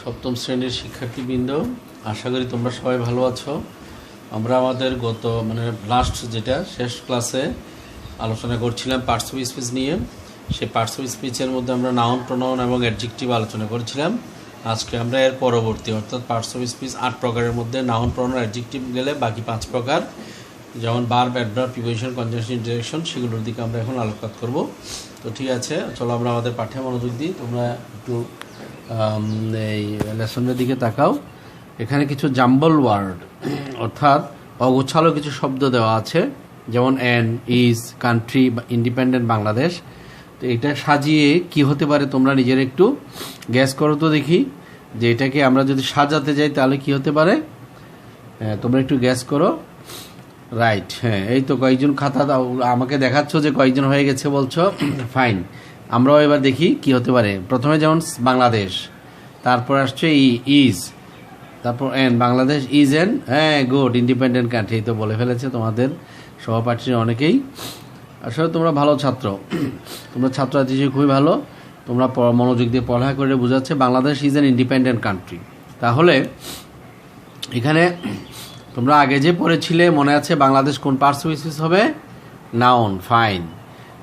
সপ্তম শ্রেণীর শিক্ষার্থীবৃন্দ, আশা করি তোমরা সবাই ভালো আছো। আমরা আমাদের লাস্ট শেষ ক্লাসে আলোচনা করছিলাম পার্টস অফ স্পিচ নিয়ে। সেই পার্টস অফ স্পিচের মধ্যে আমরা নাউন, প্রোনাউন এবং অ্যাডজেক্টিভ আলোচনা করেছিলাম। আজকে আমরা এর পরবর্তী অর্থাৎ পার্টস অফ স্পিচ 8 প্রকারের মধ্যে নাউন, প্রোনাউন, অ্যাডজেক্টিভ গেলে বাকি 5 প্রকার, যেমন verb, adverb, preposition, conjunction, interjection, সেগুলোর দিকে আমরা এখন আলোকপাত করব। তো ঠিক আছে, চলো আমরা আমাদের পাঠ্যে মনোযোগ দিই। তোমরা একটু এই লেসনের দিকে তাকাও। এখানে কিছু জাম্বল ওয়ার্ড অর্থাৎ অগোছালো কিছু শব্দ দেওয়া আছে, যেমন an, is, country, independent Bangladesh. তো এটা সাজিয়ে কি হতে পারে তোমরা নিজের একটু গ্যাস করো তো দেখি, যে এটাকে আমরা যদি সাজাতে যাই তাহলে কি হতে পারে। তোমরা একটু গ্যাস করো। রাইট, হ্যাঁ, এই তো কয়েকজন খাতা দাও, আমাকে দেখাচ্ছ যে কয়েকজন হয়ে গেছে বলছো, ফাইন। আমরাও এবার দেখি কি হতে পারে। প্রথমে যেমন বাংলাদেশ, তারপর আসছে ইজ, তারপর এন, বাংলাদেশ ইজ এন, হ্যাঁ গুড, ইন্ডিপেন্ডেন্ট কান্ট্রি। তো বলে ফেলেছে তোমাদের সহপাঠীর অনেকেই। আসলে তোমরা ভালো ছাত্র, তোমরা ছাত্রছাত্রী হিসেবে খুবই ভালো, তোমরা মনোযোগ দিয়ে পড়ালেখা করে বোঝাচ্ছে Bangladesh is an independent country. তাহলে এখানে তোমরা আগে যে পড়েছিলে মনে আছে বাংলাদেশ কোন পার্টস অফ স্পিচ হবে? Noun, fine.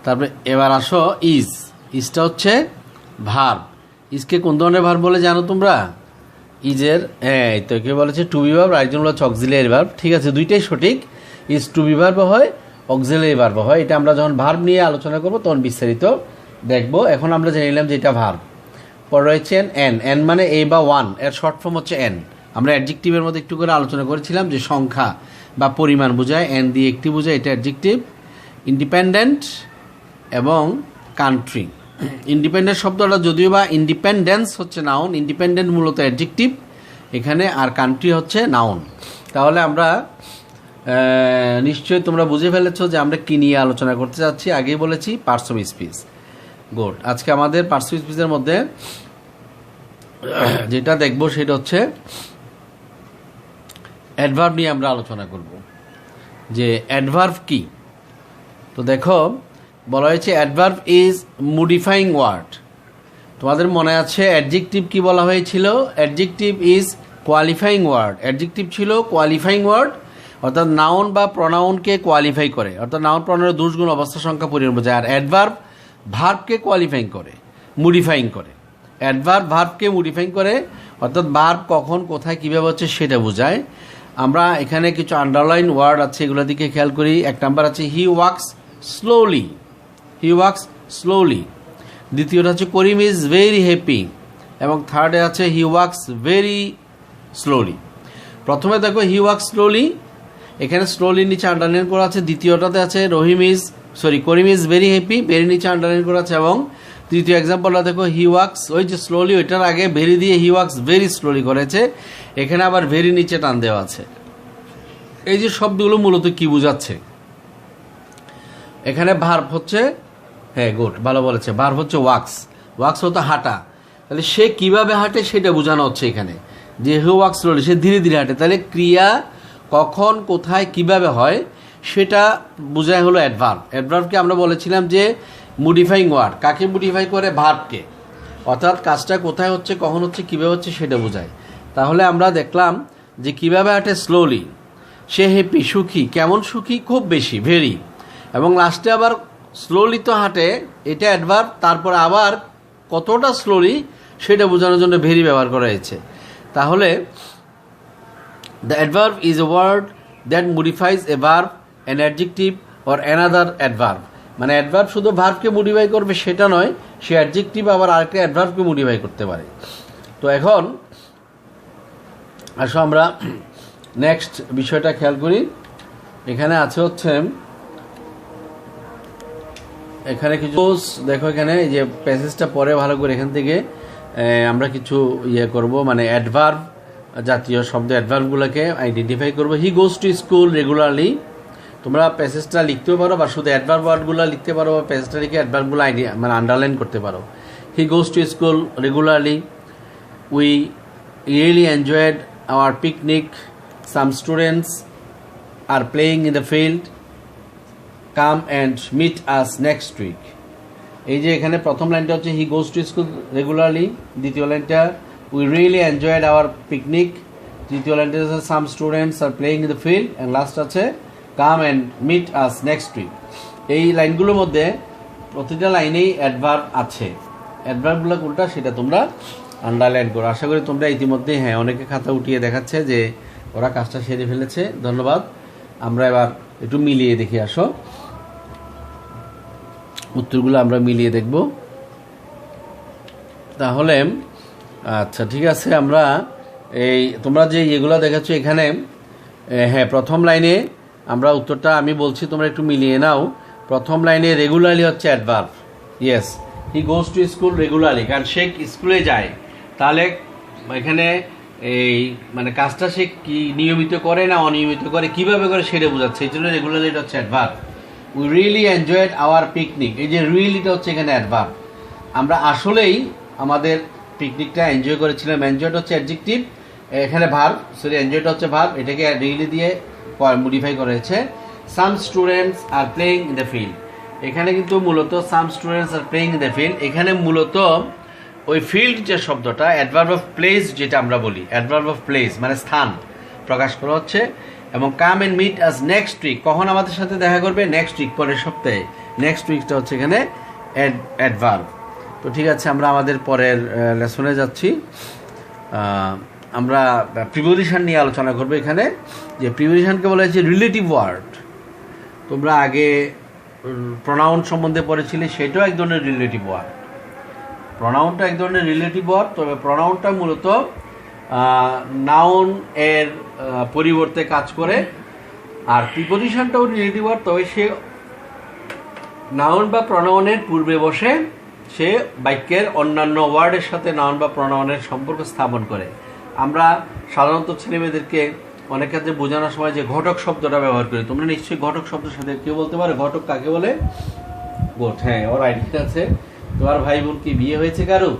তারপরে এবার আসো ইজ, ইজটা হচ্ছে ভার্ব। ইজকে কোন ধরনের ভার্ব বলে জানো তোমরা? ইজের এই তো কেউ বলেছে টু বি ভার্ব, আরেকজন বলেছে অক্সিলিয়ারি ভার্ব। ঠিক আছে, দুইটাই সঠিক। ইজ টু বি ভার্ব হয়, অক্সিলিয়ারি ভার্ব হয়। এটা আমরা যখন ভার্ব নিয়ে আলোচনা করবো তখন বিস্তারিত দেখবো। এখন আমরা জেনে নিলাম যে এটা ভার্ব। পর রয়েছে এন, এন মানে এ বা ওয়ান, এর শর্ট ফর্ম হচ্ছে এন। আমরা অ্যাডজেক্টিভের মধ্যে একটু করে আলোচনা করেছিলাম যে সংখ্যা বা পরিমাণ বোঝায়, এন দিয়ে একটি বোঝায়, এটা অ্যাডজেক্টিভ। ইন্ডিপেন্ডেন্ট এবং কান্ট্রি। ইন্ডিপেন্ডেন্ট শব্দটা যদিও বা ইন্ডিপেন্ডেন্স হচ্ছে নাউন, ইন্ডিপেন্ডেন্ট মূলত অ্যাডজেক্টিভ এখানে, আর কান্ট্রি হচ্ছে নাউন। তাহলে আমরা নিশ্চয়ই তোমরা বুঝে ফেলেছো যে আমরা কি নিয়ে আলোচনা করতে যাচ্ছি। আগেই বলেছি পার্টস অফ স্পিচ। গুড, আজকে আমাদের পার্টস অফ স্পিচের মধ্যে যেটা দেখবো সেটা হচ্ছে অ্যাডভার্ব নিয়ে আমরা আলোচনা করব, যে অ্যাডভার্ব কি। তো দেখো বলা হয়েছে অ্যাডভার্ব ইজ মডিফাইং ওয়ার্ড। তোমাদের মনে আছে অ্যাডজেক্টিভ কি বলা হয়েছিল? Adjective is qualifying word. Adjective ছিল কোয়ালিফাইং ওয়ার্ড, অর্থাৎ নাউন বা প্রনাউনকে কোয়ালিফাই করে, অর্থাৎ নাউন প্রনাউনের দুষ্গুণ, অবস্থা, সংখ্যা, পরিমাণ বোঝায়। আর অ্যাডভার্ব ভার্বকে কোয়ালিফাইং করে, মডিফাইং করে। অ্যাডভার্ব ভার্বকে মডিফাইং করে, অর্থাৎ ভার্ব কখন, কোথায়, কীভাবে হচ্ছে সেটা বোঝায়। আমরা এখানে কিছু আন্ডারলাইন ওয়ার্ড আছে, এগুলোর দিকে খেয়াল করি। এক নাম্বার আছে হি ওয়াক্স স্লোলি, হি ওয়াক্স স্লোলি। দ্বিতীয়টা হচ্ছে করিম ইজ ভেরি হ্যাপি, এবং থার্ডে আছে হি ওয়াক্স ভেরি স্লোলি। প্রথমে দেখো হি ওয়াক্স স্লোলি, এখানে স্লোলির নিচে আন্ডারলাইন করা আছে। দ্বিতীয়টাতে আছে করিম ইজ ভেরি হ্যাপি, ভেরি নিচে আন্ডারলাইন করা আছে। এবং তৃতীয় এক্সাম্পলটা দেখো হি ওয়াক্স, ওই যে স্লোলি ওইটার আগে ভেরি দিয়ে হি ওয়াক্স ভেরি স্লোলি করেছে, এখানে আবার ভেরি নিচে টান দেওয়া আছে। এই যে শব্দগুলো মূলত কি বোঝাচ্ছে? এখানে ভার্ব হচ্ছে, হ্যাঁ গুড, ভালো বলেছে, ভার্ব হচ্ছে ওয়াক্স। ওয়াক্স হতো হাঁটা, তাহলে সে কিভাবে হাঁটে সেটা বোঝানো হচ্ছে এখানে, যে হি ওয়াক্স স্লোলি, সে ধীরে ধীরে হাঁটে। তাহলে ক্রিয়া কখন, কোথায়, কিভাবে হয় সেটা বোঝায় হলো অ্যাডভার্ব। অ্যাডভার্বকে আমরা বলেছিলাম যে মডিফাইং ওয়ার্ড। কাকে মডিফাই করে? ভার্বকে, অর্থাৎ কাজটা কোথায় হচ্ছে, কখন হচ্ছে, কীভাবে হচ্ছে সেটা বোঝায়। তাহলে আমরা দেখলাম যে কিভাবে হাঁটে, স্লোলি। সে হ্যাপি, সুখী। কেমন সুখী? খুব বেশি, ভেরি। এবং লাস্টে আবার স্লোলি তো হাঁটে, এটা অ্যাডভার্ব। তারপর আবার কতটা স্লোলি সেটা বোঝানোর জন্য ভেরি ব্যবহার করা হয়েছে। তাহলে the adverb is a word that modifies a verb, an adjective or another adverb. মানে অ্যাডভার্ব শুধু ভার্বকে মডিফাই করবে সেটা নয়, সে অ্যাডজেক্টিভ আবার আরেকটা অ্যাডভার্বকে মডিফাই করতে পারে। তো এখন আসো আমরা নেক্সট বিষয়টা খেয়াল করি। এখানে আছে হচ্ছে, এখানে কিছু দেখো, এখানে এই যে প্যাসেজটা পরে ভালো করে এখান থেকে আমরা কিছু করব, মানে অ্যাডভার্ব জাতীয় শব্দ, অ্যাডভার্বগুলোকে আইডেন্টিফাই করবো। হি গোজ টু স্কুল রেগুলারলি। তোমরা প্যাসেজটা লিখতেও পারো, বা শুধু অ্যাডভার্ব ওয়ার্ডগুলো লিখতে পারো, বা প্যাসেজটা লিখে অ্যাডভার্বগুলো আন্ডারলাইন করতে পারো। He goes to school regularly, we really enjoyed our picnic, some students are playing in the field, come and meet us next week. এই যে এখানে প্রথম লাইনটা হচ্ছে he goes to school regularly, দ্বিতীয় লাইনটা we really enjoyed our picnic. তৃতীয় লাইনটা আছে some students are playing in the field, and last আছে come and meet us next week. এই লাইনগুলোর মধ্যে প্রতিটা লাইনেই অ্যাডভার্ব আছে। অ্যাডভার্বগুলো কোনটা সেটা তোমরা আন্ডারলাইন করো। আশা করি তোমরা ইতিমধ্যে অনেকে খাতা উঠিয়ে দেখাচ্ছে যে ওরা কাজটা সেরে ফেলেছে। ধন্যবাদ। আমরা এবার একটু মিলিয়ে দেখি, আসো উত্তরগুলো আমরা মিলিয়ে দেখব। তাহলে আচ্ছা ঠিক আছে, আমরা এই তোমরা যে এগুলো দেখাচ্ছ এখানে, হ্যাঁ প্রথম লাইনে আমরা উত্তরটা আমি বলছি, তোমরা একটু মিলিয়ে নাও। প্রথম লাইনে রেগুলারলি হচ্ছে adverb. Yes, he goes to school regularly, কারণ সে স্কুলে যায়। তাহলে এখানে এই মানে কাজটা সে কি নিয়মিত করে না অনিয়মিত করে, কিভাবে করে সেটা বোঝাচ্ছে, এই জন্য রেগুলারলি এটা হচ্ছে adverb. We really enjoyed our picnic, এই যে রিয়েলিটা হচ্ছে এখানে অ্যাডভার্ব। আমরা আসলেই আমাদের পিকনিকটা এনজয় করেছিলাম। এনজয়েড হচ্ছে অ্যাডজেক্টিভ, এখানে ভার্ব, সরি এনজয়েড হচ্ছে ভার্ব, এটাকে রিয়েলি দিয়ে মডিফাই করা হয়েছে। সাম students are playing in the field, এখানে কিন্তু মূলত সাম students are playing in the field, এখানে মূলত ওই ফিল্ড যে শব্দটা, অ্যাডভার্ব অফ প্লেস যেটা আমরা বলি, অ্যাডভার্ব অফ প্লেস মানে স্থান প্রকাশ করা হচ্ছে। এবং come and meet us next week, কখন আমাদের সাথে দেখা করবে, নেক্সট উইক, পরের সপ্তাহে। নেক্সট উইকটা হচ্ছে এখানে অ্যাডভার্ব। তো ঠিক আছে, আমরা আমাদের পরের লেসনে যাচ্ছি। আমরা প্রিপোজিশন নিয়ে আলোচনা করবো এখানে। যে প্রিপোজিশনকে বলা হয়েছে রিলেটিভ ওয়ার্ড। তোমরা আগে প্রোনাউন সম্বন্ধে পড়েছিলে, সেটাও এক ধরনের রিলেটিভ ওয়ার্ড। প্রোনাউনটা এক ধরনের রিলেটিভ ওয়ার্ড, তবে প্রোনাউনটা মূলত নাউন এর পরিবর্তে কাজ করে। আর প্রিপোজিশনটাও রিলেটিভ ওয়ার্ড, তবে সে নাউন বা প্রোনাউনের পূর্বে বসে সে বাক্যের অন্যান্য ওয়ার্ডের সাথে নাউন বা প্রোনাউনের সম্পর্ক স্থাপন করে। আমরা সাধারণত ছেলেমেয়েদেরকে অনেক ক্ষেত্রে বোঝানোর সময় যে ঘটক শব্দটা ব্যবহার করি। তোমরা নিশ্চয়ই ঘটক শব্দের সাথে কেউ বলতে পারো ঘটক কাকে বলে? গোট, হ্যাঁ, ওর আইডিয়া আছে। তোমার ভাই বোন কি বিয়ে হয়েছে কারো?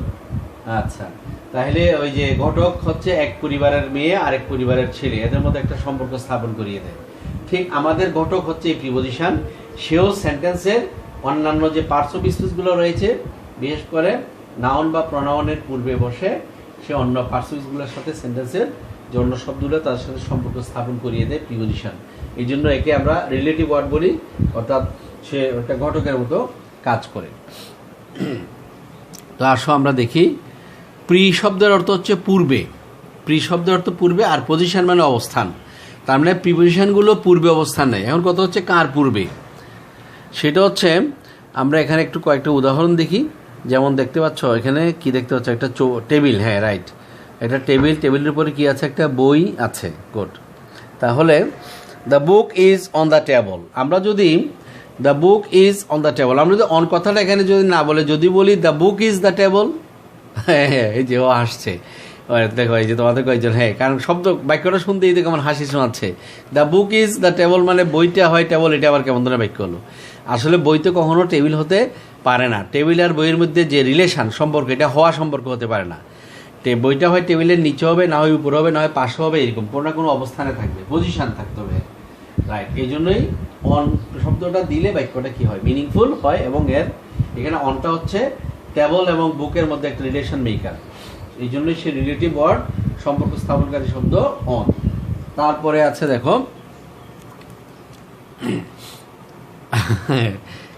আচ্ছা, তাহলে ওই যে ঘটক হচ্ছে এক পরিবারের মেয়ে আর এক পরিবারের ছেলে, এদের মধ্যে একটা সম্পর্ক স্থাপন করিয়ে দেয়। ঠিক আমাদের ঘটক হচ্ছে এই প্রিপোজিশন, সেও সেন্টেন্সের অন্যান্য যে পার্টস অফ স্পিচগুলো রয়েছে, বিশেষ করে নাউন বা প্রোনাউনের পূর্বে বসে সে অন্য পার্টস অফ স্পিচগুলোর সাথে সেন্টেন্সের যে অন্য শব্দগুলো তার সাথে সম্পর্ক স্থাপন করিয়ে দেয় প্রিপোজিশন। এই জন্য একে আমরা রিলেটিভ ওয়ার্ড বলি, অর্থাৎ সে একটা ঘটকের মতো কাজ করে। তো আসো আমরা দেখি, প্রি শব্দের অর্থ হচ্ছে পূর্বে। প্রি শব্দের অর্থ পূর্বে, আর পজিশন মানে অবস্থান। তার মানে প্রিপোজিশনগুলো পূর্বে অবস্থান নেয়। এখন কথা হচ্ছে কার পূর্বে, সেটা হচ্ছে আমরা এখানে একটু কয়েকটা উদাহরণ দেখি। যেমন দেখতে পাচ্ছ এখানে কি দেখতে পাচ্ছ, একটা টেবিল, হ্যাঁ রাইট, একটা টেবিল, টেবিলের উপরে কি আছে, একটা বই আছে। গুড। তাহলে the book is on the table, আমরা যদি the book is on the table, আমরা যদি অন কথাটা এখানে যদি না বলে যদি বলি the book is the table, হ্যাঁ হ্যাঁ, এই যে ও আসছে, দেখো এই যে তোমাদের কয়েকজন, হ্যাঁ, কারণ শব্দ বাক্যটা শুনতেই দেখো আমার হাসি শোনাচ্ছে। The book is the table মানে বইটা হয় টেবল, এটা আবার কেমন ধরনের বাক্য হলো? আসলে বইতে কখনো টেবিল হতে পারে না। টেবিল আর বইয়ের মধ্যে যে রিলেশন সম্পর্ক, এটা হওয়া সম্পর্ক হতে পারে না। বইটা হয় টেবিলের নিচে হবে, না হয় উপরে হবে, না হয় পাশে হবে, এরকম কোনো না কোনো অবস্থানে থাকবে, পজিশন থাকতে হবে, রাইট। এই জন্যই অন শব্দটা দিলে বাক্যটা কি হয়, মিনিংফুল হয়। এবং এর এখানে অনটা হচ্ছে টেবল এবং বুকের মধ্যে একটা রিলেশন মেকার, এই জন্যই সে রিলেটিভ ওয়ার্ড, সম্পর্ক স্থাপনকারী শব্দ অন। তারপরে আছে দেখো,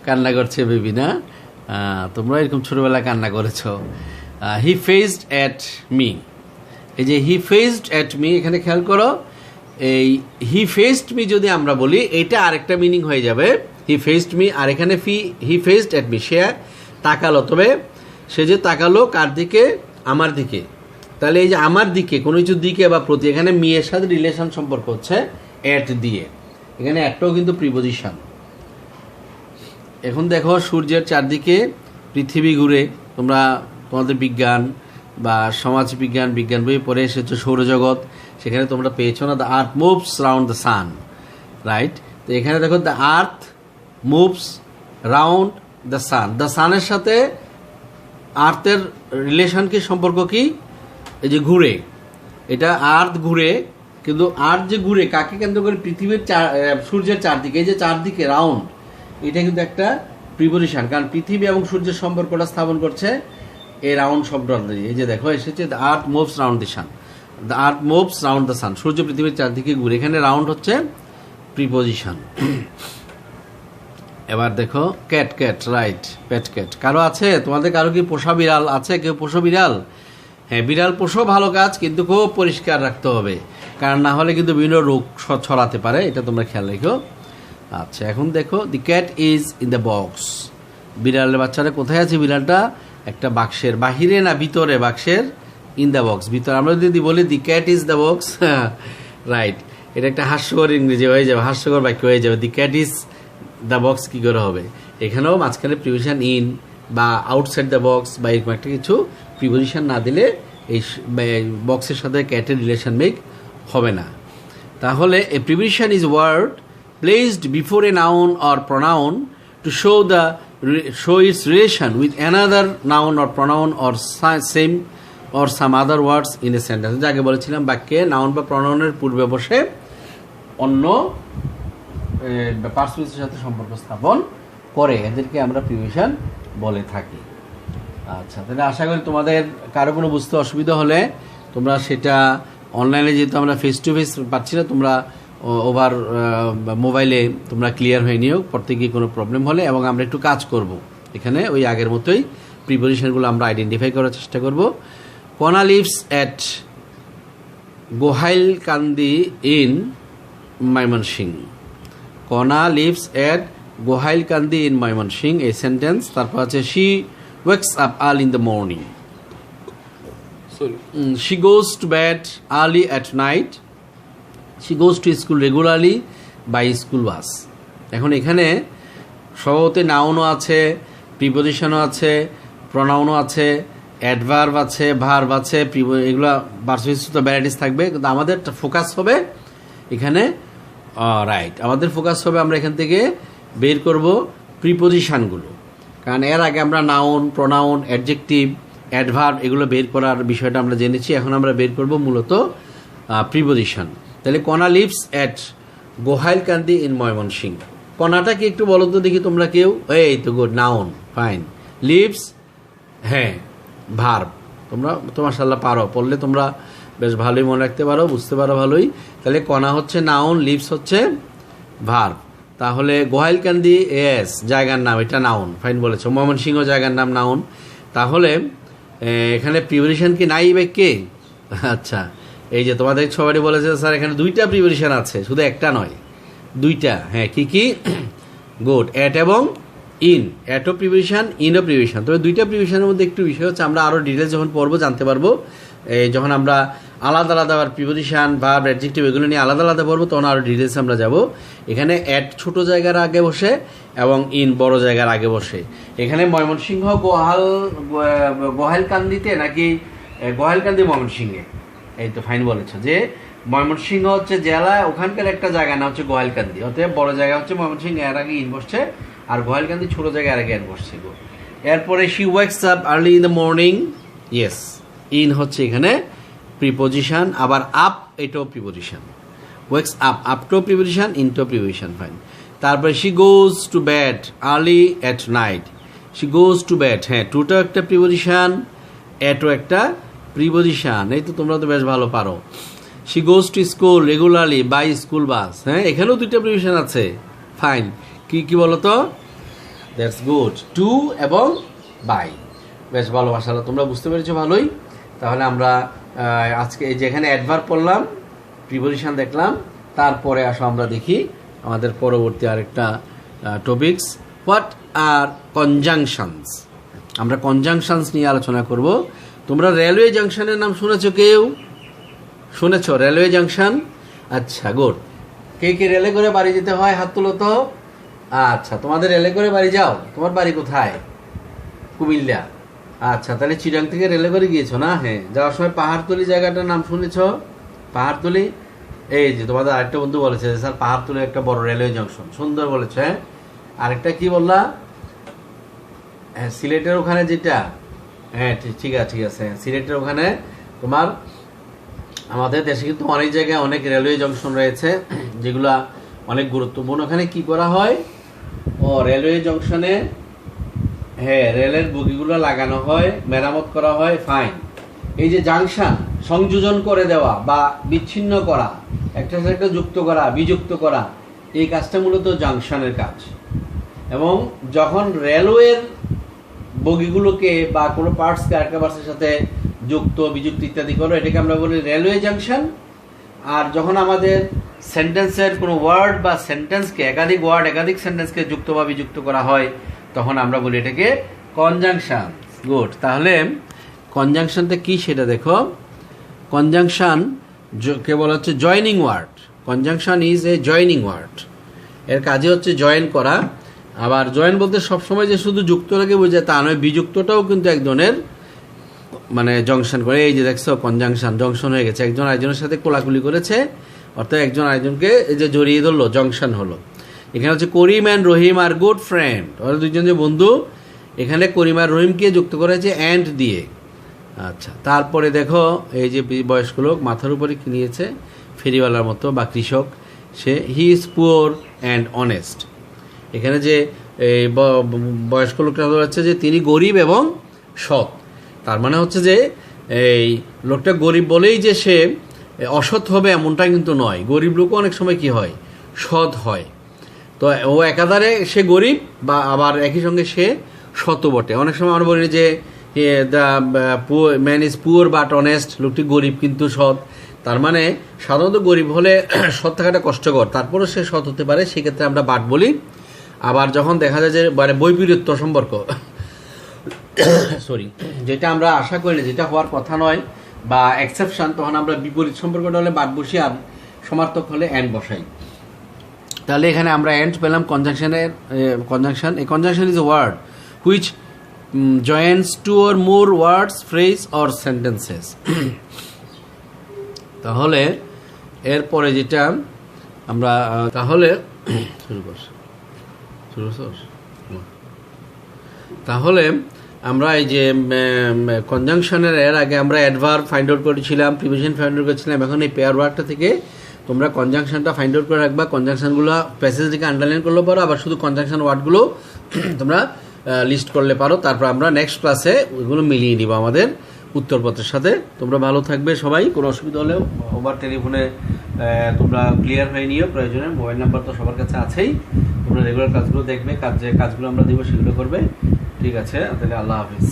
কান্না করছে বেবি না? তোমরা এরকম ছোটবেলায় কান্না করেছ। হি ফেসড অ্যাট মি, এই যে হি ফেসড অ্যাট মি, এখানে খেয়াল করো, এই হি ফেসড মি যদি আমরা বলি এটা আরেকটা মিনিং হয়ে যাবে, হি ফেসড মি। আর এখানে হি ফেসড অ্যাট মি, সে তাকালো, তবে সে যে তাকালো কার দিকে? আমার দিকে। তাহলে এই যে আমার দিকে, কোনো কিছু দিকে বা প্রতি, এখানে মিয়ের সাথে রিলেশন সম্পর্ক হচ্ছে অ্যাট দিয়ে, এখানে একটাও কিন্তু প্রিপোজিশন। এখন দেখো সূর্যের চারদিকে পৃথিবী ঘুরে, তোমরা তোমাদের বিজ্ঞান বা সমাজবিজ্ঞান বিজ্ঞান বই পড়ে এসেছো সৌরজগৎ, সেখানে তোমরা পেয়েছো না, the earth moves round the sun, right. তো এখানে দেখো the earth moves round the sun, the সানের সাথে আর্থের রিলেশন কি, সম্পর্ক কি? এই যে ঘুরে, এটা আর্থ ঘুরে, কিন্তু আর্থ যে ঘুরে কাকে কেন্দ্র করে? পৃথিবীর সূর্যের চারদিকে, এই যে চারদিকে রাউন্ড, এটা কিন্তু একটা প্রিপোজিশন, কারণ পৃথিবী এবং সূর্যের সম্পর্কটা স্থাপন করছে এই রাউন্ড শব্দ দিয়ে, এই যে দেখো এসেছে the earth moves round the sun, the earth moves round the sun, সূর্য পৃথিবীর চারদিকে ঘুরে, এখানে রাউন্ড হচ্ছে প্রিপোজিশন। এবার দেখো cat, cat right, pat cat. কারো আছে তোমাদের, কারো কি পোষা বিড়াল আছে? কেউ পোষো বিড়াল? হ্যাঁ, বিড়াল পোষো ভালো কাজ, কিন্তু খুব পরিষ্কার রাখতে হবে, কারণ না হলে কিন্তু বিভিন্ন রোগ ছড়াতে পারে, এটা তোমরা খেয়াল রেখো। আচ্ছা, এখন দেখো দি cat is in the box, বিড়ালের বাচ্চারা কোথায় আছে? বিড়ালটা একটা বাক্সের বাহিরে না ভিতরে? বাক্সের ইন দ্য বক্স, ভিতরে। আমরা যদি বলি দি cat is the box, right, এটা একটা হাস্যকর ইংরেজি হয়ে যাবে, হাস্যকর বাক্য হয়ে যাবে। The cat is the box কী করে হবে? এখানেও মাঝখানে প্রিপোজিশন ইন বা আউটসাইড দ্য বক্স বা এরকম একটা কিছু প্রিপোজিশন না দিলে এই বক্সের সাথে ক্যাটের রিলেশন মেক হবে না। তাহলে a preposition is word placed before a noun or pronoun to show its relation with another noun or pronoun or same or some other words in a sentence. যাকে বলেছিলাম বাক্যে নাউন বা প্রনাউনের পূর্বে বসে অন্য পার্সপেক্টিভের সাথে সম্পর্ক স্থাপন করে, এদেরকে আমরা প্রিপোজিশন বলে থাকি। আচ্ছা, তাহলে আশা করি তোমাদের কারো কোনো বুঝতে অসুবিধা হলে তোমরা সেটা অনলাইনে, যেহেতু আমরা ফেস টু ফেস পাচ্ছি না, তোমরা ওভার মোবাইলে তোমরা ক্লিয়ার হয়ে নিও পড়তে গিয়ে কোনো প্রবলেম হলে, এবং আমরা একটু কাজ করব এখানে ওই আগের মতোই প্রিপোজিশনগুলো আমরা আইডেন্টিফাই করার চেষ্টা করব। Kona lives at Gohailkandi in Mymensingh, Kona lives at Gohailkandi in Mymensingh, এই সেন্টেন্স। তারপর আছে she wakes up early in the morning, she goes to bed early at night, she goes to school regularly by school bus। এখন এখানে সবতে নাউনও আছে, প্রিপোজিশনও আছে, প্রনাউনও আছে, অ্যাডভার্ব আছে, ভার্ব আছে, এগুলো পার্সপেক্টিভ ভ্যারাইটিস থাকবে, কিন্তু আমাদের ফোকাস হবে এখানে, রাইট, আমাদের ফোকাস হবে আমরা এখান থেকে বের করব প্রিপোজিশনগুলো, কারণ এর আগে আমরা নাউন, প্রনাউন, অ্যাডজেক্টিভ, অ্যাডভার্ব এগুলো বের করার বিষয়টা আমরা জেনেছি। এখন আমরা বের করব মূলত প্রিপোজিশন। তাহলে Kona lives at Gohailkandi in Mymensingh, কণাটা কি একটু বলো তো দেখি তোমরা কেউ? এই তো গুড, নাউন, ফাইন। লিভস, হ্যাঁ, ভার্ব। তোমরা তো মাশাআল্লাহ পারো, পড়লে তোমরা বেশ ভালোই মনে রাখতে পারো, বুঝতে পারো ভালোই। তাহলে কণা হচ্ছে নাউন, লিভস হচ্ছে ভার্ব। তাহলে গোহাইলকান্দি এস জায়গার নাম, এটা নাউন, ফাইন বলেছো। ময়মনসিংহ জায়গার নাম, নাউন। তাহলে এখানে প্রিপোজিশন কি নাই বাক্যে? আচ্ছা, এই যে তোমাদের সবাই বলেছে স্যার এখানে দুইটা প্রিপোজিশন আছে, শুধু একটা নয়, দুইটা। হ্যাঁ, কি কি? গুড, অ্যাট এবং ইন। অ্যাটও প্রিপোজিশন, ইনও প্রিপোজিশন। তবে দুইটা প্রিপোজিশনের মধ্যে একটু বিষয় হচ্ছে, আমরা আরও ডিটেলস যখন পড়বো জানতে পারবো, যখন আমরা আলাদা আলাদা প্রিপোজিশন, ভার্ব, অ্যাডজেক্টিভ এগুলো নিয়ে আলাদা আলাদা পড়বো, তখন আরও ডিটেলস আমরা যাব। এখানে অ্যাট ছোট জায়গার আগে বসে এবং ইন বড় জায়গার আগে বসে। এখানে ময়মনসিংহ গোহাইলকান্দিতে নাকি গোহাইলকান্দি ময়মনসিংহে? এই তো ফাইন বলেছ যে ময়মনসিংহ হচ্ছে জেলা, ওখানকার একটা জায়গা না হচ্ছে গোহাইলকান্দি, অতএব বড় জায়গা হচ্ছে ময়মনসিংহ, এর আগে ইন বসছে, আর গোহাইলকান্দি ছোট জায়গা এর আগে এন বসছে। এরপরে she wakes up early in the morning, yes, in হচ্ছে এখানে প্রিপোজিশন, আবার আপ এটাও প্রিপোজিশন। ওয়েকস আপ, আপটাও প্রিপোজিশন, ইনটাও প্রিপোজিশন, ফাইন। তারপরে she goes to bed early at night, she goes to bed, হ্যাঁ, টুটাও একটা প্রিপোজিশন, অ্যাটও একটা প্রিপোজিশন। এই তো তোমরা তো বেশ ভালো পারো। She goes to school regularly by school bus, হ্যাঁ, এখানেও দুইটা প্রিপোজিশন আছে, ফাইন। কি কি বলো তো? দ্যাটস গুড, টু এবং বাই, বেশ ভালো, মাশাআল্লাহ তোমরা বুঝতে পেরেছো ভালোই। তাহলে আমরা আজকে এই যেখানে অ্যাডভার্ব পড়লাম, প্রিপোজিশন দেখলাম, তারপরে আসো আমরা দেখি আমাদের পরবর্তী আরেকটা টপিকস, হোয়াট আর কনজাংশনস। আমরা কনজাংশনস নিয়ে আলোচনা করব। তোমরা রেলওয়ে জাংশনের নাম শুনেছো? কেউ শুনেছ রেলওয়ে জাংশন? আচ্ছা, গুড। কে কে রেলে করে বাড়ি যেতে হয়? হাত তুলো তো। আচ্ছা, তোমাদের রেলে করে বাড়ি যাও? তোমার বাড়ি কোথায়? কুমিল্লা। আচ্ছা, তাহলে চিরাং থেকে রেলে করে গিয়েছো না? হ্যাঁ, যাওয়ার সময় পাহাড়তলি জায়গাটার নাম শুনেছ? পাহাড়তলি, এই যে তোমাদের আরেকটা বন্ধু বলেছে স্যার পাহাড়তলি একটা বড় রেলওয়ে জাংশন, সুন্দর বলেছে। হ্যাঁ, আরেকটা কি বললা? হ্যাঁ, সিলেটের ওখানে যেটা, হ্যাঁ ঠিক আছে, সিলেটের ওখানে তোমার, আমাদের দেশে কিন্তু অনেক জায়গায় অনেক রেলওয়ে জংশন রয়েছে যেগুলা অনেক গুরুত্বপূর্ণ। ওখানে কি করা হয়? ও রেলওয়ে জংশনে, হ্যাঁ, রেলের বগিগুলো লাগানো হয়, মেরামত করা হয়, ফাইন। এই যে জাংশন সংযোজন করে দেওয়া বা বিচ্ছিন্ন করা, একটার সাথে একটা যুক্ত করা, বিযুক্ত করা, এই কাজটা মূলত জাংশনের কাজ। এবং যখন রেলওয়ের বগিগুলোকে বা কোনো পার্টসকে আরেকটা পার্টসের সাথে যুক্ত বিযুক্ত ইত্যাদি করো, এটাকে আমরা বলি রেলওয়ে জাংশন। আর যখন আমাদের সেন্টেন্সের কোনো ওয়ার্ড বা সেন্টেন্সকে একাধিক ওয়ার্ড একাধিক সেন্টেন্সকে যুক্ত বা বিযুক্ত করা হয়, তখন আমরা বলি এটাকে কনজাংশন। গুড। তাহলে কনজাংশনটা কি সেটা দেখো। কনজাংশন কে বলা হচ্ছে joining word. Conjunction is a joining word. এর কাজে হচ্ছে জয়েন করা। আবার জয়েন বলতে সবসময় যে শুধু যুক্তটাকে বোঝায় তা নয়, বিযুক্তটাও কিন্তু এক ধরনের মানে জংশন করে। এই যে দেখছো কনজাংশন, জংশন হয়ে গেছে, একজন আরেকজনের সাথে কোলাকুলি করেছে, অর্থাৎ একজন আরেকজনকে এই যে জড়িয়ে ধরলো, জংশন হলো। এখানে হচ্ছে করিম অ্যান্ড রহিম আর গুড ফ্রেন্ড, ওরা দুইজন যে বন্ধু। এখানে করিম আর রহিমকে যুক্ত করেছে অ্যান্ড দিয়ে। আচ্ছা, তারপরে দেখো এই যে বয়স্ক লোক মাথার উপরে কি নিয়েছে, ফেরিওয়ালার মতো বা কৃষক, সে he is poor and honest. এখানে যে এই বয়স্ক লোকটা হচ্ছে যে তিনি গরিব এবং সৎ। তার মানে হচ্ছে যে এই লোকটা গরিব বলেই যে সে অসৎ হবে এমনটা কিন্তু নয়। গরিব লোকও অনেক সময় কি হয়, সৎ হয়। তো ও একাধারে সে গরিব বা আবার একই সঙ্গে সে সৎ বটে। অনেক সময় আমরা বলি যে the man is poor but honest, লোকটি গরিব কিন্তু সৎ। তার মানে সাধারণত গরিব হলে সৎ থাকাটা কষ্টকর, তারপরেও সে সৎ হতে পারে, সেক্ষেত্রে আমরা বাট বলি। আবার যখন দেখা যায় যে মানে বৈপরীত্য সম্পর্ক সরি, যেটা আমরা আশা করি না, যেটা হওয়ার কথা নয় বা এক্সেপশন, তখন আমরা বিপরীত সম্পর্কটা হলে বাট বসি, আর সমার্থক হলে অ্যান্ড বসাই। তাহলে এখানে আমরা অ্যান্ড পেলাম কনজাংশনের। Conjunction, a conjunction is a word which joins two or more words, phrase or sentences. তাহলে এরপরে যেটা আমরা তাহলে তাহলে আমরা এই যে কনজাংশনের এর আগে আমরা অ্যাডভার্ব ফাইন্ড আউট করেছিলাম, প্রিপোজিশন ফাইন্ড আউট করেছিলাম। এখন এই পেয়ার ওয়ার্ডটা থেকে তোমরা কনজাংশনটা ফাইন্ড আউট করে রাখবা। কনজাংশনগুলো প্যাসেজ থেকে আন্ডারলাইন করলে পারো, আবার শুধু কনজাংশন ওয়ার্ডগুলো তোমরা লিস্ট করলে পারো। তারপর আমরা নেক্সট ক্লাসে ওইগুলো মিলিয়ে নিব আমাদের উত্তরপত্রের সাথে। তোমরা ভালো থাকবে সবাই। কোনো অসুবিধা হলেও ওভার টেলিফোনে তোমরা ক্লিয়ার হয়ে নিও প্রয়োজনে। মোবাইল নাম্বার তো সবার কাছে আছেই। তোমরা রেগুলার কাজগুলো দেখবে, কাজগুলো আমরা দিব সেগুলো করবে। ঠিক আছে, তাহলে আল্লাহ হাফিজ।